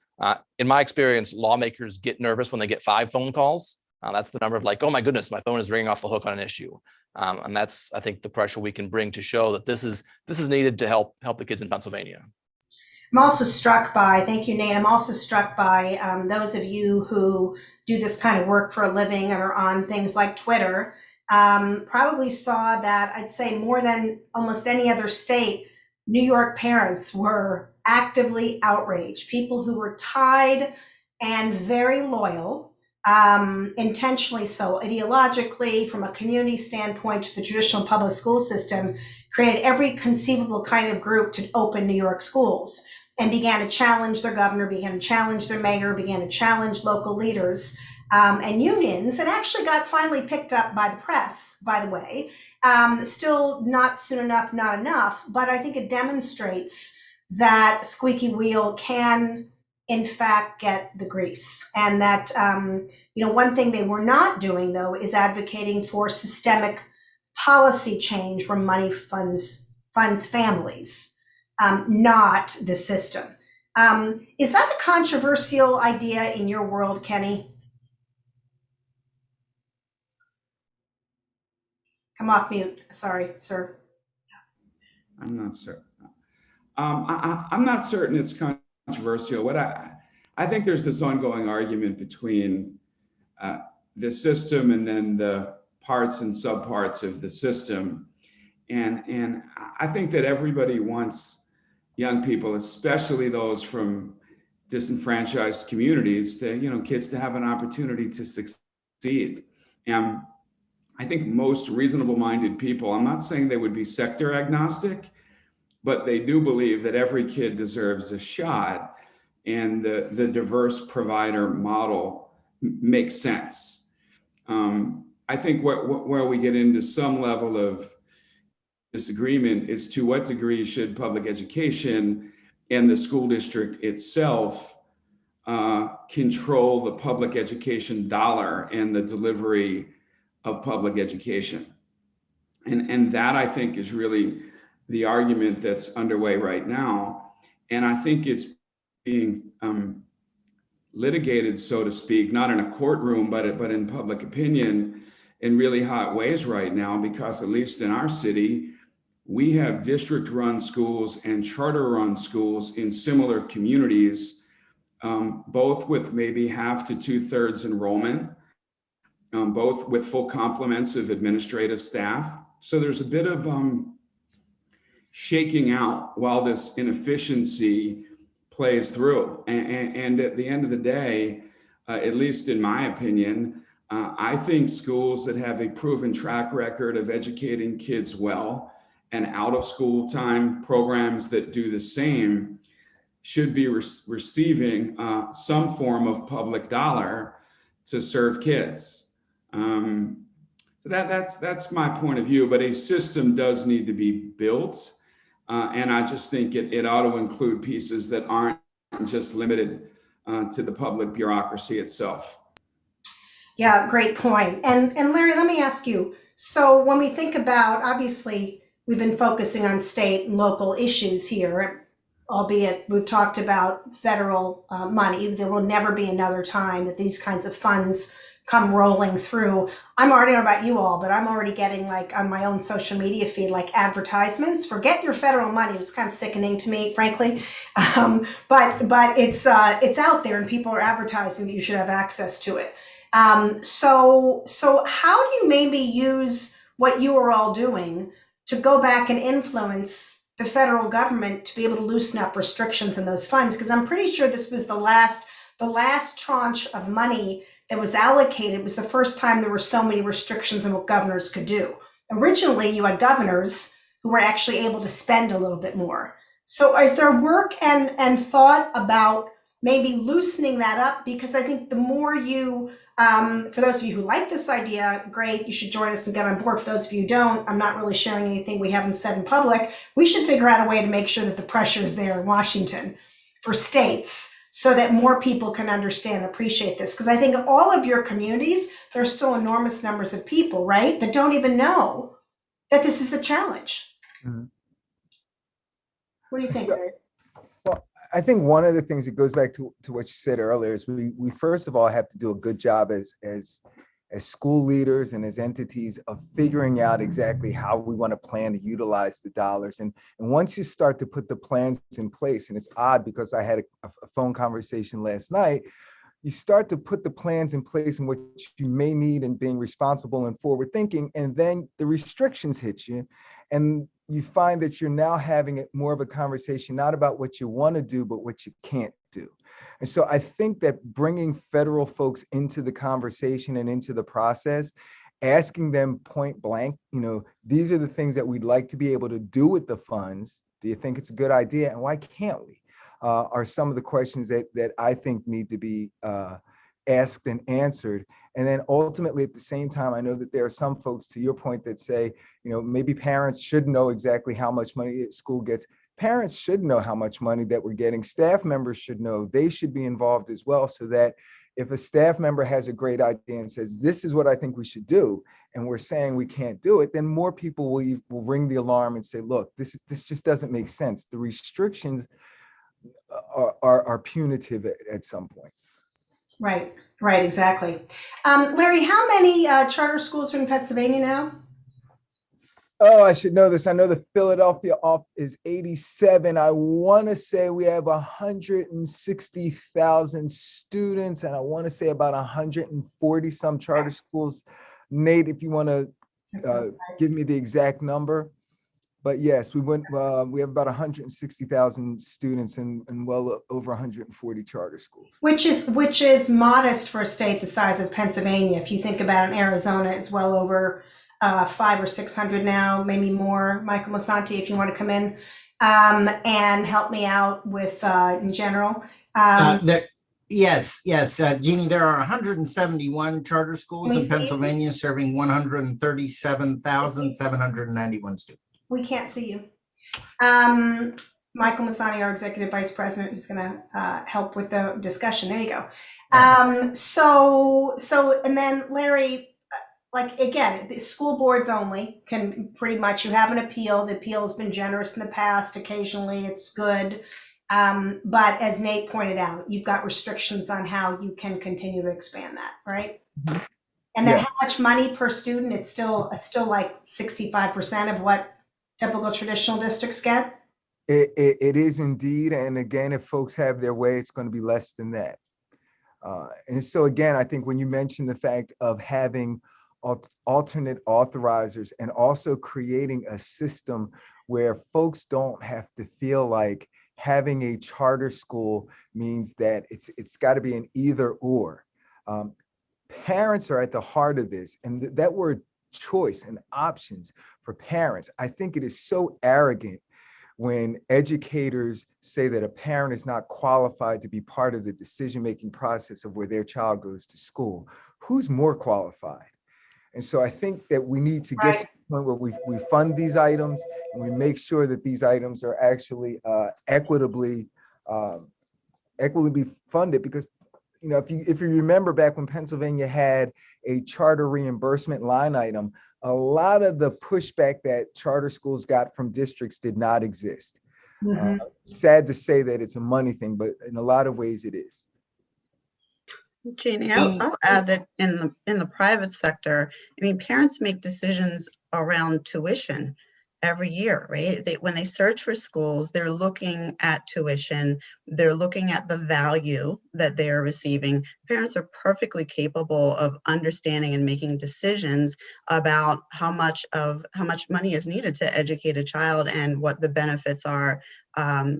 In my experience, lawmakers get nervous when they get 5 phone calls. That's the number of oh my goodness, my phone is ringing off the hook on an issue. And that's, I think, the pressure we can bring to show that this is needed to help the kids in Pennsylvania. I'm also struck by, thank you, Nate. I'm also struck by those of you who do this kind of work for a living and are on things like Twitter, probably saw that, I'd say more than almost any other state, New York parents were actively outraged. People who were tied and very loyal, intentionally so, ideologically, from a community standpoint, to the traditional public school system, created every conceivable kind of group to open New York schools, and began to challenge their governor, began to challenge their mayor, began to challenge local leaders and unions, and actually got finally picked up by the press, by the way. Still not soon enough, not enough, but I think it demonstrates that squeaky wheel can, in fact, get the grease. And that, one thing they were not doing, though, is advocating for systemic policy change where money funds families. Not the system. Is that a controversial idea in your world, Kenny? Come off mute. Sorry, sir. I'm not certain. I'm not certain it's controversial. What I think there's this ongoing argument between the system and then the parts and subparts of the system. And I think that everybody wants young people, especially those from disenfranchised communities, to, kids to have an opportunity to succeed. And I think most reasonable-minded people, I'm not saying they would be sector agnostic, but they do believe that every kid deserves a shot, and the diverse provider model makes sense. I think where we get into some level of disagreement is to what degree should public education and the school district itself control the public education dollar and the delivery of public education. And that, I think, is really the argument that's underway right now. And I think it's being litigated, so to speak, not in a courtroom, but in public opinion in really hot ways right now, because at least in our city, we have district-run schools and charter-run schools in similar communities, both with maybe 1/2 to 2/3 enrollment, both with full complements of administrative staff. So there's a bit of shaking out while this inefficiency plays through. And at the end of the day, at least in my opinion, I think schools that have a proven track record of educating kids well and out of school time programs that do the same should be receiving some form of public dollar to serve kids. So that's my point of view, but a system does need to be built. And I just think it ought to include pieces that aren't just limited to the public bureaucracy itself. Yeah, great point. And Larry, let me ask you, so when we think about, obviously, we've been focusing on state and local issues here, albeit we've talked about federal money. There will never be another time that these kinds of funds come rolling through. I'm already, I don't know about you all, but I'm already getting, like, on my own social media feed, like, advertisements. Forget your federal money. It was kind of sickening to me, frankly. But it's out there and people are advertising that you should have access to it. So how do you maybe use what you are all doing to go back and influence the federal government to be able to loosen up restrictions in those funds? Because I'm pretty sure this was the last tranche of money that was allocated. It was the first time there were so many restrictions on what governors could do. Originally, you had governors who were actually able to spend a little bit more. So is there work and thought about maybe loosening that up? Because I think the more you, for those of you who like this idea, great, you should join us and get on board. For those of you who don't, I'm not really sharing anything we haven't said in public. We should figure out a way to make sure that the pressure is there in Washington for states so that more people can understand and appreciate this. Because I think of all of your communities, there's still enormous numbers of people, right, that don't even know that this is a challenge. Mm-hmm. What do you think, Larry? Well, I think one of the things that goes back to what you said earlier is we first of all have to do a good job as school leaders and as entities of figuring out exactly how we want to plan to utilize the dollars. And once you start to put the plans in place, and it's odd because I had a phone conversation last night, you start to put the plans in place and what you may need and being responsible and forward thinking, and then the restrictions hit you. And you find that you're now having more of a conversation, not about what you want to do, but what you can't do. And so I think that bringing federal folks into the conversation and into the process, asking them point blank, these are the things that we'd like to be able to do with the funds. Do you think it's a good idea? And why can't we? Are some of the questions that I think need to be asked and answered. And then ultimately at the same time, I know that there are some folks, to your point, that say, maybe parents should know exactly how much money school gets. Parents should know how much money that we're getting. Staff members should know. They should be involved as well, so that if a staff member has a great idea and says, this is what I think we should do, and we're saying we can't do it, then more people will ring the alarm and say, look, this just doesn't make sense. The restrictions are punitive at some point. Right, exactly. Larry, how many charter schools are in Pennsylvania now? Oh, I should know this. I know the Philadelphia off is 87. I want to say we have 160,000 students, and I want to say about 140 some charter schools. Nate, if you want to give me the exact number. But yes, we have about 160,000 students and well over 140 charter schools. Which is modest for a state the size of Pennsylvania. If you think about it, Arizona is well over 500 or 600 now, maybe more. Michael Mosanti, if you want to come in and help me out with in general. Yes, Jeanne, there are 171 charter schools in Pennsylvania serving 137,791 students. We can't see you. Michael Mosanti, our executive vice president, who's going to help with the discussion. There you go. So, and then Larry, like, again, the school boards only can pretty much, you have an appeal. The appeal has been generous in the past. Occasionally it's good. But as Nate pointed out, you've got restrictions on how you can continue to expand that, right? Mm-hmm. And then how much money per student? It's still like 65% of what typical traditional districts get? It is indeed. And again, if folks have their way, it's going to be less than that. And so again, I think when you mentioned the fact of having alternate authorizers and also creating a system where folks don't have to feel like having a charter school means that it's got to be an either or. Parents are at the heart of this, and that word choice and options for parents. I think it is so arrogant when educators say that a parent is not qualified to be part of the decision-making process of where their child goes to school. Who's more qualified? And so I think that we need to get to the point where we fund these items and we make sure that these items are actually equitably funded, because if you remember back when Pennsylvania had a charter reimbursement line item, a lot of the pushback that charter schools got from districts did not exist. Sad to say that it's a money thing, but in a lot of ways it is. Jeanne, I'll add that in the private sector, I mean, parents make decisions around tuition every year, right? When they search for schools, they're looking at tuition, they're looking at the value that they are receiving. Parents are perfectly capable of understanding and making decisions about how much money is needed to educate a child and what the benefits are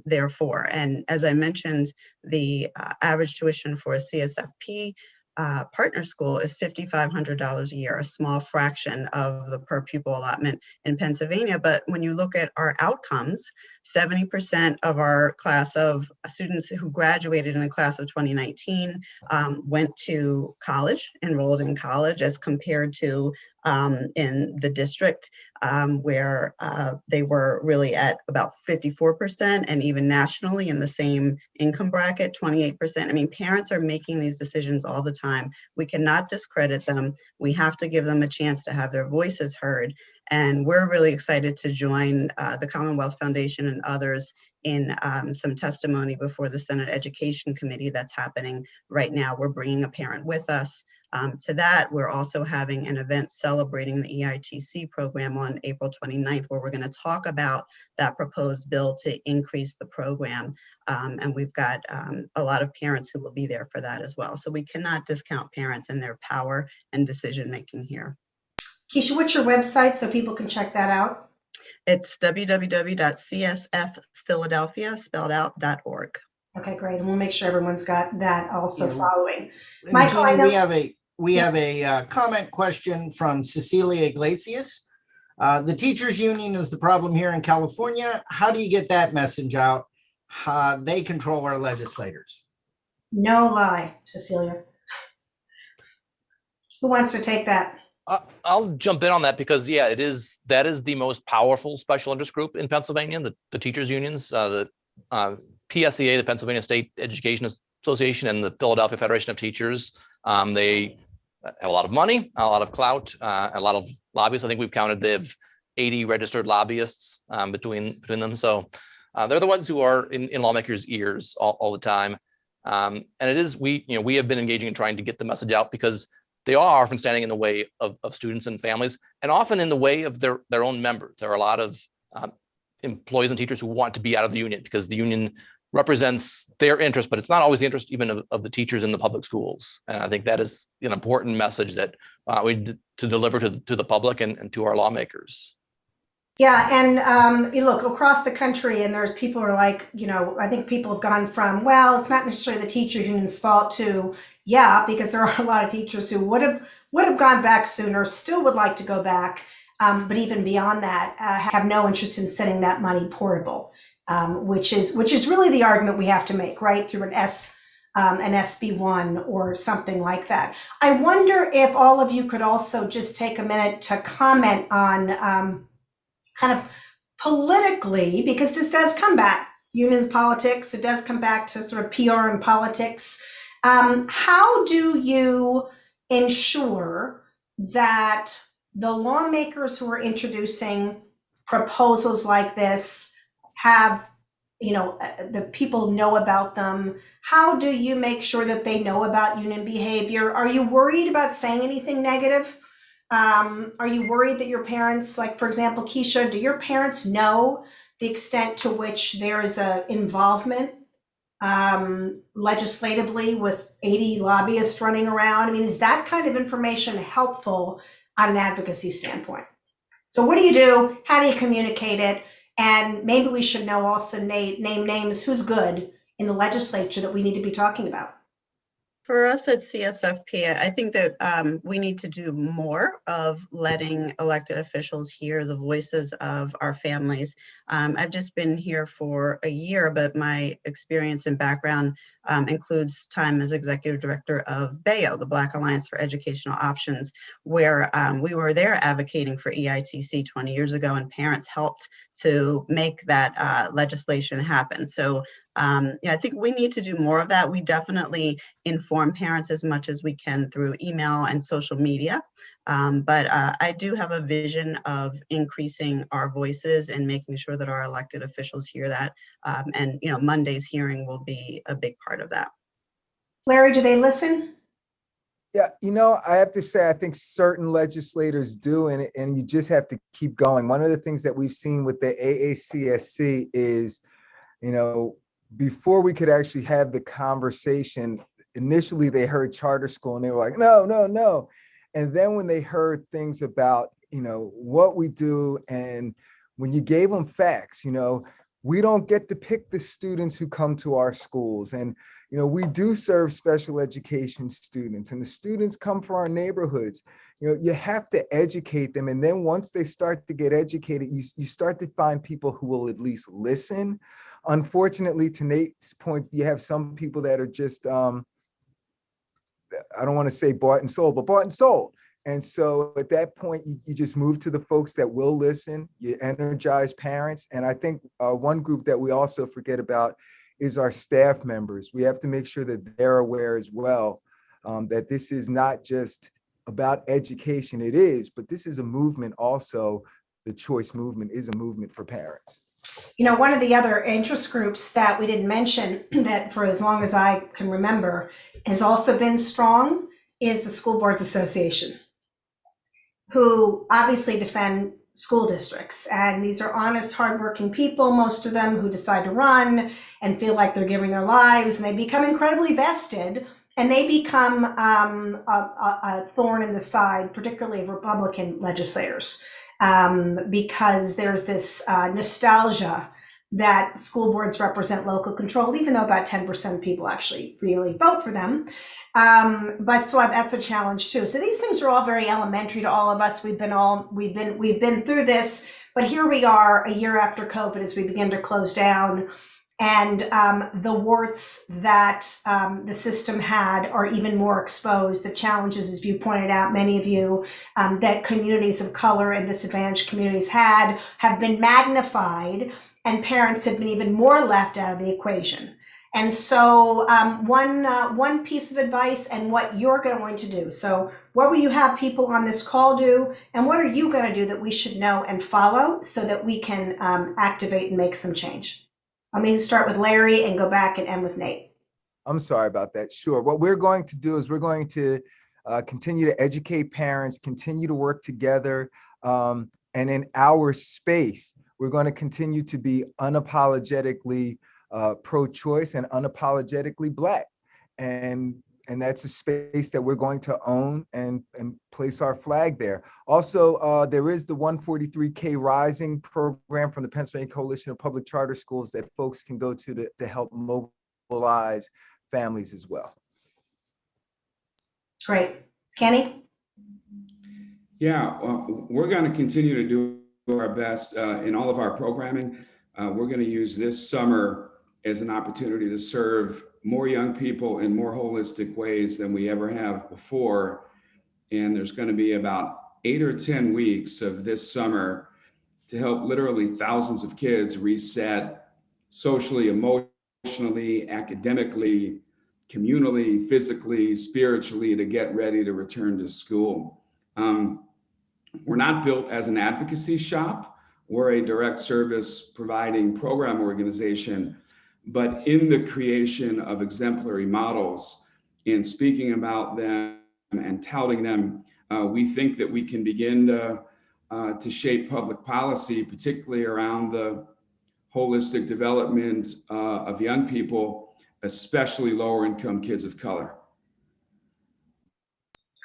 therefore. And as I mentioned, the average tuition for a CSFP partner school is $5,500 a year, a small fraction of the per pupil allotment in Pennsylvania. But when you look at our outcomes, 70% of our class of students who graduated in the class of 2019 went to college, enrolled in college, as compared to in the district where they were really at about 54%, and even nationally in the same income bracket, 28%. I mean, parents are making these decisions all the time. We cannot discredit them. We have to give them a chance to have their voices heard. And we're really excited to join the Commonwealth Foundation and others in some testimony before the Senate Education Committee that's happening right now. We're bringing a parent with us. To that, we're also having an event celebrating the EITC program on April 29th, where we're going to talk about that proposed bill to increase the program. And we've got a lot of parents who will be there for that as well. So we cannot discount parents and their power and decision making here. Keisha, what's your website so people can check that out? It's www.csfphiladelphia.org. Okay, great. And we'll make sure everyone's got that also following. And Michael, Jeanne, we have a comment question from Cecilia Iglesias. The teachers union is the problem here in California. How do you get that message out? They control our legislators. No lie, Cecilia. Who wants to take that? I'll jump in on that because, yeah, that is the most powerful special interest group in Pennsylvania, the teachers unions, the PSEA, the Pennsylvania State Education Association, and the Philadelphia Federation of Teachers. They have a lot of money, a lot of clout, a lot of lobbyists. I think we've counted they have 80 registered lobbyists between them. So they're the ones who are in lawmakers' ears all the time. And it is, we have been engaging in trying to get the message out because they are often standing in the way of students and families, and often in the way of their own members. There are a lot of employees and teachers who want to be out of the union because the union represents their interest, but it's not always the interest even of the teachers in the public schools. And I think that is an important message that we need to deliver to the public and to our lawmakers. Yeah, and you look across the country, and there's people who are like, I think people have gone from, well, it's not necessarily the teachers union's fault to, yeah, because there are a lot of teachers who would have gone back sooner, still would like to go back, but even beyond that, have no interest in sending that money portable, which is really the argument we have to make, right, through an SB1 or something like that. I wonder if all of you could also just take a minute to comment on kind of politically, because this does come back, union politics, it does come back to sort of PR and politics. How do you ensure that the lawmakers who are introducing proposals like this have, the people know about them? How do you make sure that they know about union behavior? Are you worried about saying anything negative? Are you worried that your parents, like, for example, Keisha, do your parents know the extent to which there is a involvement legislatively with 80 lobbyists running around? I mean, is that kind of information helpful on an advocacy standpoint? So what do you do? How do you communicate it? And maybe we should know also name names, who's good in the legislature that we need to be talking about. For us at CSFP, I think that we need to do more of letting elected officials hear the voices of our families. I've just been here for a year, but my experience and background includes time as executive director of BAEO, the Black Alliance for Educational Options, where we were there advocating for EITC 20 years ago, and parents helped to make that legislation happen. So I think we need to do more of that. We definitely inform parents as much as we can through email and social media. But I do have a vision of increasing our voices and making sure that our elected officials hear that. And Monday's hearing will be a big part of that. Larry, do they listen? Yeah, I have to say, I think certain legislators do, and you just have to keep going. One of the things that we've seen with the AACSC is, before we could actually have the conversation, initially they heard charter school and they were like, no, no, no. And then when they heard things about, what we do, and when you gave them facts, we don't get to pick the students who come to our schools. And, we do serve special education students, and the students come from our neighborhoods. You have to educate them. And then once they start to get educated, you start to find people who will at least listen. Unfortunately, to Nate's point, you have some people that are just, I don't want to say bought and sold, but bought and sold. And so at that point, you just move to the folks that will listen, you energize parents. And I think one group that we also forget about is our staff members. We have to make sure that they're aware as well, that this is not just about education. It is, but this is a movement also. The choice movement is a movement for parents. One of the other interest groups that we didn't mention that for as long as I can remember has also been strong is the School Boards Association, who obviously defend school districts. And these are honest, hardworking people, most of them, who decide to run and feel like they're giving their lives, and they become incredibly vested, and they become a thorn in the side, particularly of Republican legislators, because there's this nostalgia that school boards represent local control, even though about 10% of people actually really vote for them. But so that's a challenge too. So these things are all very elementary to all of us. We've been through this, but here we are a year after COVID as we begin to close down. And the warts that the system had are even more exposed. The challenges, as you pointed out, many of you, that communities of color and disadvantaged communities have been magnified, and parents have been even more left out of the equation. And so one piece of advice and what you're going to do. So what will you have people on this call do? And what are you going to do that we should know and follow so that we can activate and make some change? Let me start with Larry and go back and end with Nate. I'm sorry about that. Sure. What we're going to do is we're going to continue to educate parents, continue to work together. And in our space, we're going to continue to be unapologetically pro-choice and unapologetically Black. And that's a space that we're going to own and place our flag there. Also, there is the 143K Rising program from the Pennsylvania Coalition of Public Charter Schools that folks can go to help mobilize families as well. Great. Kenny? Yeah, we're going to continue to do our best in all of our programming. We're going to use this summer as an opportunity to serve more young people in more holistic ways than we ever have before. And there's going to be about 8 or 10 weeks of this summer to help literally thousands of kids reset socially, emotionally, academically, communally, physically, spiritually, to get ready to return to school. We're not built as an advocacy shop. We're a direct service providing program organization. But in the creation of exemplary models, in speaking about them and touting them, we think that we can begin to shape public policy, particularly around the holistic development of young people, especially lower income kids of color.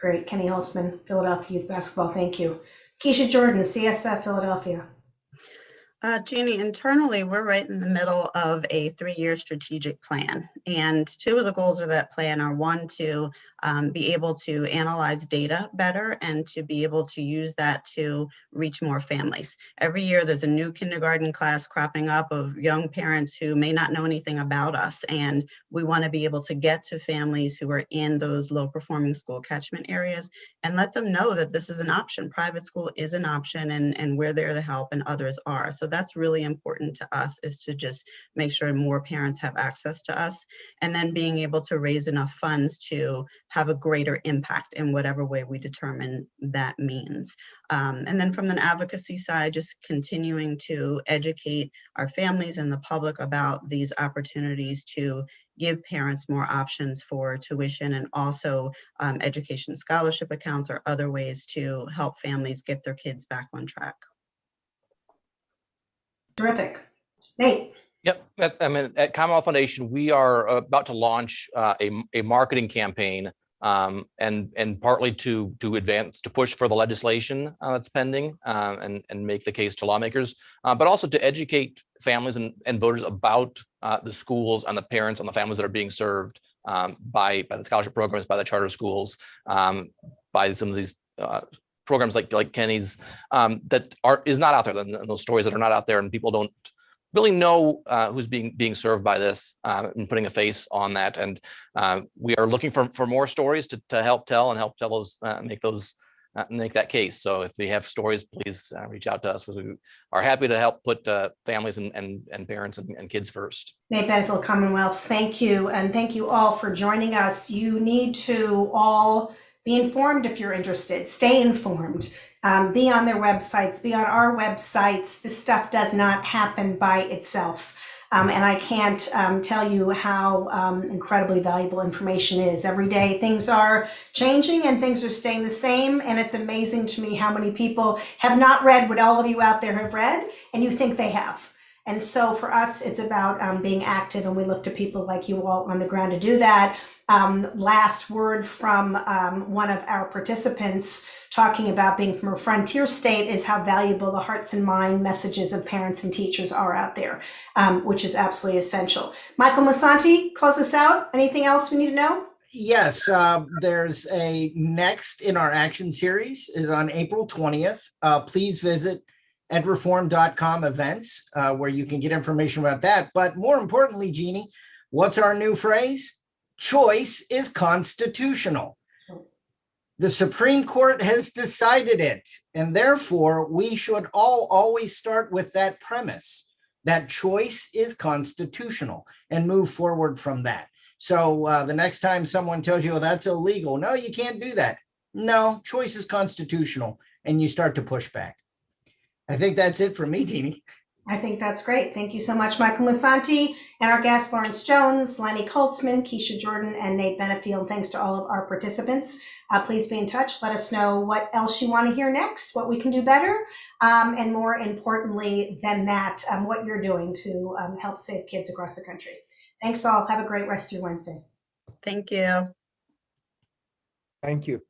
Great. Kenny Holtzman, Philadelphia Youth Basketball. Thank you. Keisha Jordan, CSF Philadelphia. Jeannie, internally, we're right in the middle of a 3-year strategic plan. And 2 of the goals of that plan are, 1, to be able to analyze data better and to be able to use that to reach more families. Every year, there's a new kindergarten class cropping up of young parents who may not know anything about us. And we want to be able to get to families who are in those low-performing school catchment areas and let them know that this is an option. Private school is an option, and we're there to help, and others are. So that's really important to us, is to just make sure more parents have access to us, and then being able to raise enough funds to have a greater impact in whatever way we determine that means. And then from an advocacy side, just continuing to educate our families and the public about these opportunities to give parents more options for tuition, and also education scholarship accounts or other ways to help families get their kids back on track. Terrific. Nate. Yep. At Commonwealth Foundation, we are about to launch a marketing campaign, and partly to push for the legislation that's pending, and make the case to lawmakers, but also to educate families and voters about the schools and the parents and the families that are being served by the scholarship programs, by the charter schools, by some of these programs like Kenny's, that is not out there, those stories that are not out there, and people don't really know who's being served by this, and putting a face on that. And we are looking for more stories to help tell those, make that case. So if you have stories, please reach out to us, because we are happy to help put families and parents and kids first. Nate Benefield, Commonwealth, thank you. And thank you all for joining us. You need to all be informed if you're interested. Stay informed. Be on their websites, be on our websites. This stuff does not happen by itself. And I can't tell you how incredibly valuable information is. Every day things are changing and things are staying the same. And it's amazing to me how many people have not read what all of you out there have read, and you think they have. And so for us, it's about being active, and we look to people like you all on the ground to do that. Last word from one of our participants talking about being from a frontier state is how valuable the hearts and mind messages of parents and teachers are out there, which is absolutely essential. Michael Musanti, close us out. Anything else we need to know? Yes, there's a next in our action series is on April 20th. Please visit edreform.com events, where you can get information about that. But more importantly, Jeannie, what's our new phrase? Choice is constitutional. The Supreme Court has decided it, and therefore we should all always start with that premise, that choice is constitutional, and move forward from that. So the next time someone tells you, oh, that's illegal, no, you can't do that. No, choice is constitutional, and you start to push back. I think that's it for me, Jeannie. I think that's great. Thank you so much, Michael Musanti, and our guests, Lawrence Jones, Lenny Holtzman, Keisha Jordan, and Nate Benefield. Thanks to all of our participants. Please be in touch. Let us know what else you want to hear next, what we can do better, and more importantly than that, what you're doing to help save kids across the country. Thanks all. Have a great rest of your Wednesday. Thank you. Thank you.